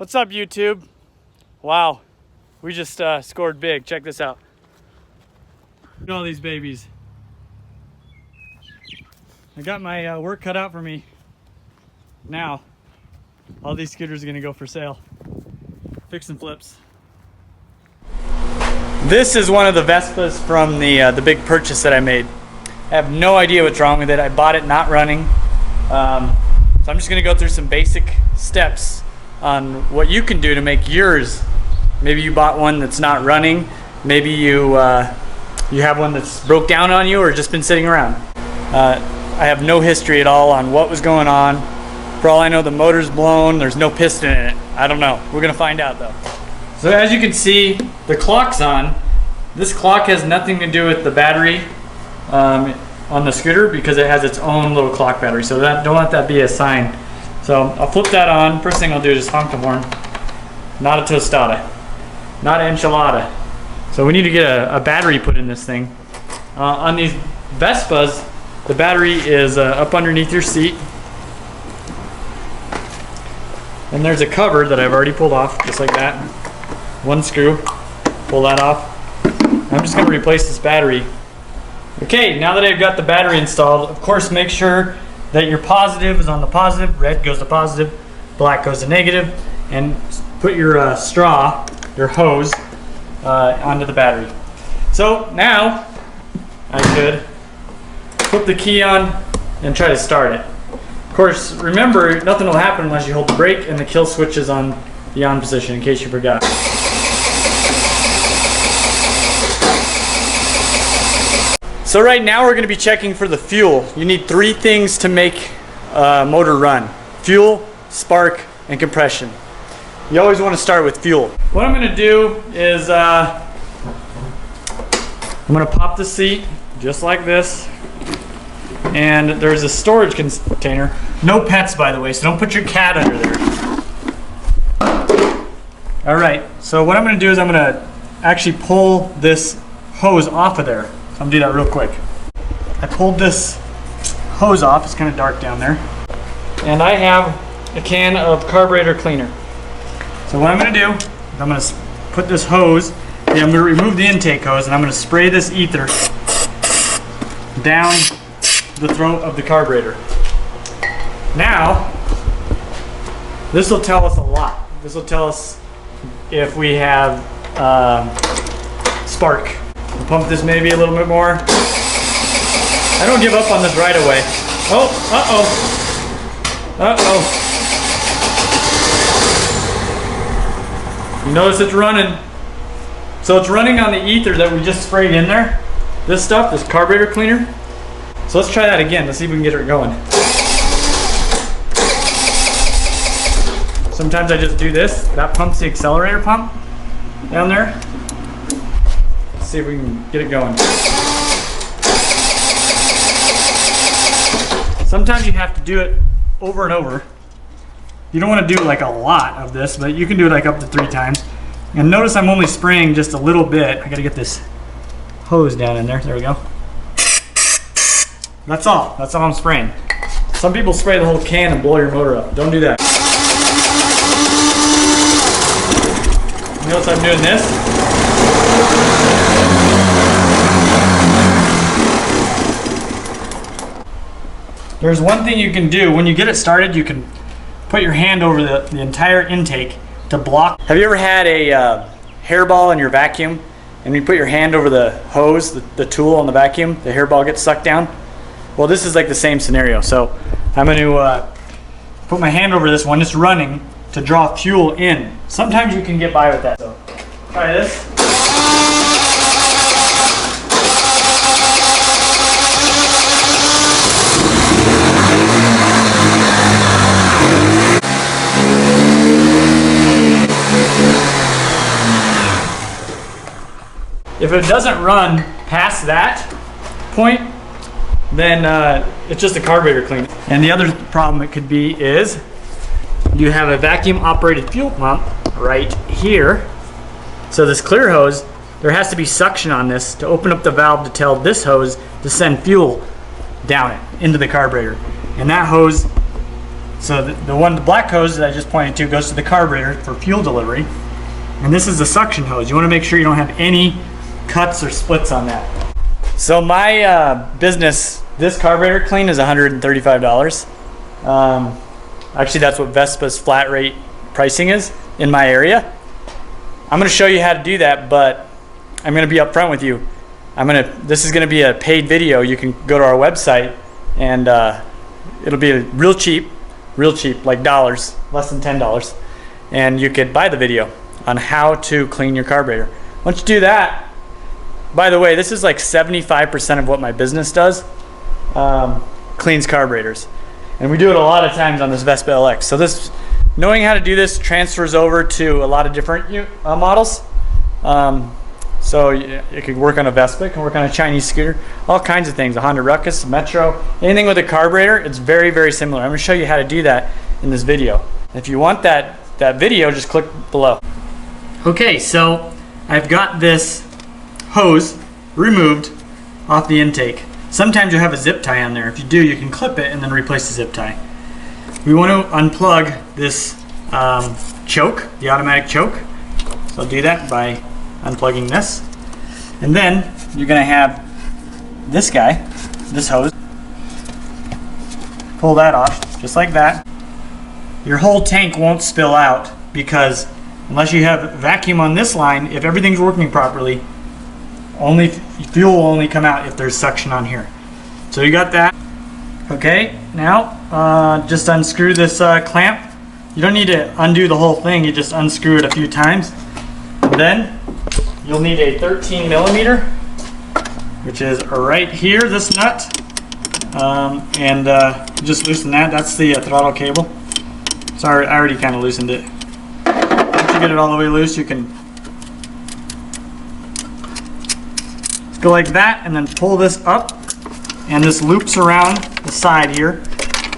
What's up, YouTube? Wow, we just scored big. Check this out. Look at all these babies. I got my work cut out for me. Now, all these scooters are gonna go for sale. Fix and flips. This is one of the Vespas from the big purchase that I made. I have no idea what's wrong with it. I bought it not running. So I'm just gonna go through some basic steps on what you can do to make yours. Maybe you bought one that's not running. Maybe you have one that's broke down on you or just been sitting around. I have no history at all on what was going on. For all I know, the motor's blown. There's no piston in it. I don't know. We're gonna find out though. So as you can see, the clock's on. This clock has nothing to do with the battery on the scooter because it has its own little clock battery. So don't let that be a sign. So I'll flip that on. First thing I'll do is just honk the horn. Not a tostada, not an enchilada. So we need to get a battery put in this thing. On these Vespas, the battery is up underneath your seat. And there's a cover that I've already pulled off, just like that. One screw, pull that off. I'm just gonna replace this battery. Okay, now that I've got the battery installed, of course make sure that your positive is on the positive, red goes to positive, black goes to negative, and put your straw, your hose, onto the battery. So now I could flip the key on and try to start it. Of course, remember, nothing will happen unless you hold the brake and the kill switch is on the on position, in case you forgot. So right now we're going to be checking for the fuel. You need 3 things to make a motor run: fuel, spark, and compression. You always want to start with fuel. What I'm going to do is I'm going to pop the seat just like this. And there's a storage container. No pets, by the way, so don't put your cat under there. All right, so what I'm going to do is I'm going to actually pull this hose off of there. I'm gonna do that real quick. I pulled this hose off. It's kind of dark down there. And I have a can of carburetor cleaner. So what I'm gonna do is I'm gonna put this hose, I'm gonna remove the intake hose, and I'm gonna spray this ether down the throat of the carburetor. Now, this will tell us a lot. This will tell us if we have spark. We'll pump this maybe a little bit more. I don't give up on this right away. Oh, You notice it's running. So it's running on the ether that we just sprayed in there. This stuff, this carburetor cleaner. So let's try that again. Let's see if we can get it going. Sometimes I just do this. That pumps the accelerator pump down there. See if we can get it going. Sometimes you have to do it over and over. You don't want to do like a lot of this, but you can do it like up to 3 times. And notice I'm only spraying just a little bit. I gotta get this hose down in there. There we go. That's all. That's all I'm spraying. Some people spray the whole can and blow your motor up. Don't do that. Notice I'm doing this. There's one thing you can do. When you get it started, you can put your hand over the entire intake to block. Have you ever had a hairball in your vacuum and you put your hand over the hose, the tool on the vacuum, the hairball gets sucked down? Well, this is like the same scenario. So I'm going to put my hand over this one. It's running to draw fuel in. Sometimes you can get by with that. So try this. If it doesn't run past that point, then it's just a carburetor cleaner. And the other problem it could be is you have a vacuum operated fuel pump right here. So this clear hose, there has to be suction on this to open up the valve to tell this hose to send fuel down it into the carburetor. And that hose So the black hose that I just pointed to goes to the carburetor for fuel delivery. And this is the suction hose. You want to make sure you don't have any cuts or splits on that. So my business, this carburetor clean is $135. Actually, that's what Vespa's flat rate pricing is in my area. I'm going to show you how to do that, but I'm going to be upfront with you. This is going to be a paid video. You can go to our website, and it'll be real cheap, like dollars, less than $10, and you could buy the video on how to clean your carburetor. Once you do that, by the way, this is like 75% of what my business does, cleans carburetors. And we do it a lot of times on this Vespa LX. So knowing how to do this transfers over to a lot of different models. So it could work on a Vespa, it can work on a Chinese scooter, all kinds of things, a Honda Ruckus, a Metro, anything with a carburetor. It's very, very similar. I'm going to show you how to do that in this video. If you want that video, just click below. Okay, so I've got this hose removed off the intake. Sometimes you'll have a zip tie on there. If you do, you can clip it and then replace the zip tie. We want to unplug this choke, the automatic choke. So I'll do that by unplugging this. And then you're going to have this guy, this hose. Pull that off, just like that. Your whole tank won't spill out because unless you have vacuum on this line, if everything's working properly, fuel will only come out if there's suction on here. So you got that. Okay, now just unscrew this clamp. You don't need to undo the whole thing, you just unscrew it a few times. And then you'll need a 13 millimeter, which is right here, this nut. Just loosen that. That's the throttle cable. Sorry, I already kind of loosened it. Once you get it all the way loose, you can go like that and then pull this up, and this loops around the side here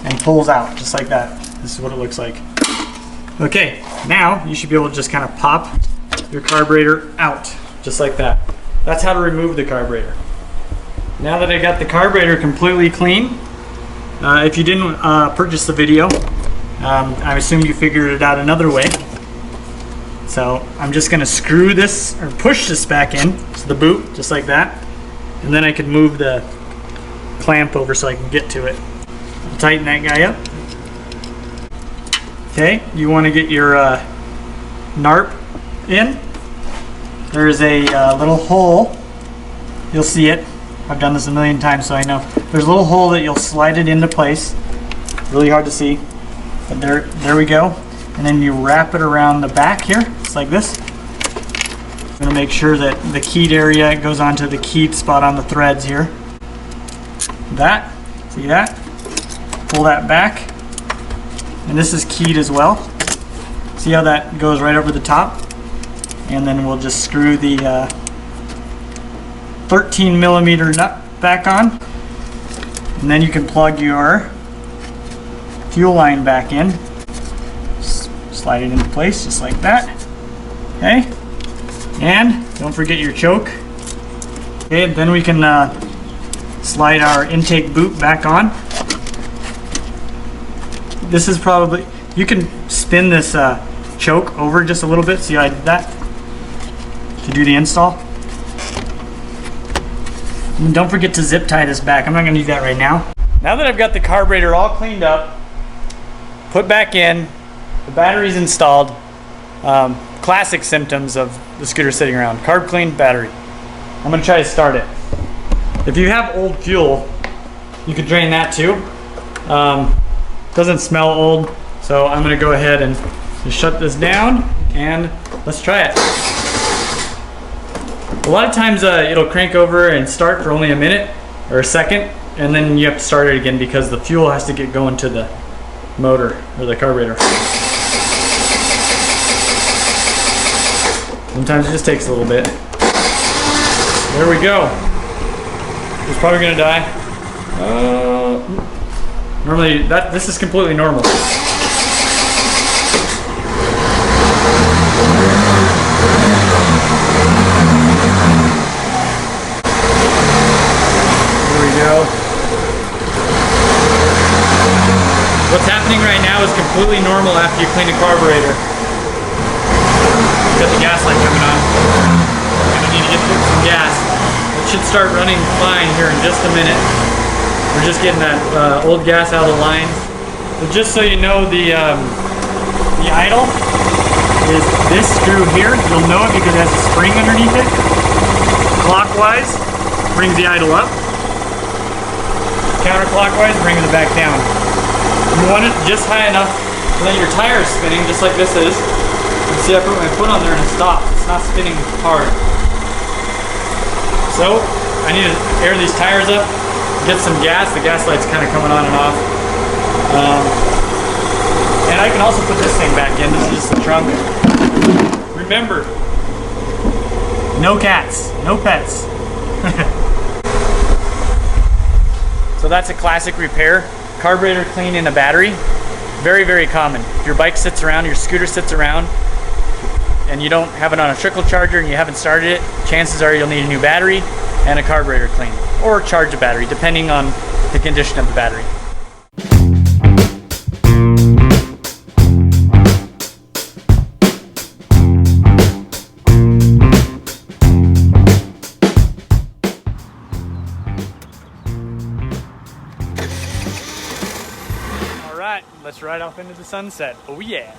and pulls out just like that. This is what it looks like. Okay, now you should be able to just kind of pop your carburetor out just like that. That's how to remove the carburetor. Now that I got the carburetor completely clean, if you didn't purchase the video, I assume you figured it out another way. So I'm just going to screw this or push this back in to the boot just like that, and then I can move the clamp over so I can get to it. I'll tighten that guy up. Okay, you want to get your NARP in. There's a little hole. You'll see it. I've done this a million times, so I know. There's a little hole that you'll slide it into place. Really hard to see, but there we go. And then you wrap it around the back here, just like this. I'm going to make sure that the keyed area goes onto the keyed spot on the threads here. See that? Pull that back. And this is keyed as well. See how that goes right over the top? And then we'll just screw the 13 millimeter nut back on. And then you can plug your fuel line back in. Slide it into place just like that. Okay, and don't forget your choke. Okay, then we can slide our intake boot back on. This is probably, you can spin this choke over just a little bit. See how I did that to do the install. And don't forget to zip tie this back. I'm not going to do that right now. Now that I've got the carburetor all cleaned up, put back in, the battery's installed, classic symptoms of the scooter sitting around. Carb clean, battery. I'm going to try to start it. If you have old fuel, you could drain that too. Doesn't smell old, so I'm going to go ahead and just shut this down and let's try it. A lot of times it'll crank over and start for only a minute or a second, and then you have to start it again because the fuel has to get going to the motor or the carburetor. Sometimes it just takes a little bit. There we go. It's probably gonna die. Normally, this is completely normal. There we go. What's happening right now normal after you clean a carburetor. Got the gas light coming on. I need to get some gas. It should start running fine here in just a minute. We're just getting that old gas out of the lines. But just so you know, the idle is this screw here. You'll know it because it has a spring underneath it. Clockwise brings the idle up. Counterclockwise brings it back down. You want it just high enough so that your tire is spinning, just like this is. You see, I put my foot on there and it stops. It's not spinning hard. So I need to air these tires up, get some gas. The gas light's kind of coming on and off. And I can also put this thing back in. This is just the trunk. Remember, no cats, no pets. So that's a classic repair. Carburetor clean in a battery. Very, very common. If your bike sits around, your scooter sits around, and you don't have it on a trickle charger and you haven't started it, chances are you'll need a new battery and a carburetor clean. Or charge a battery, depending on the condition of the battery. All right, let's ride off into the sunset. Oh yeah.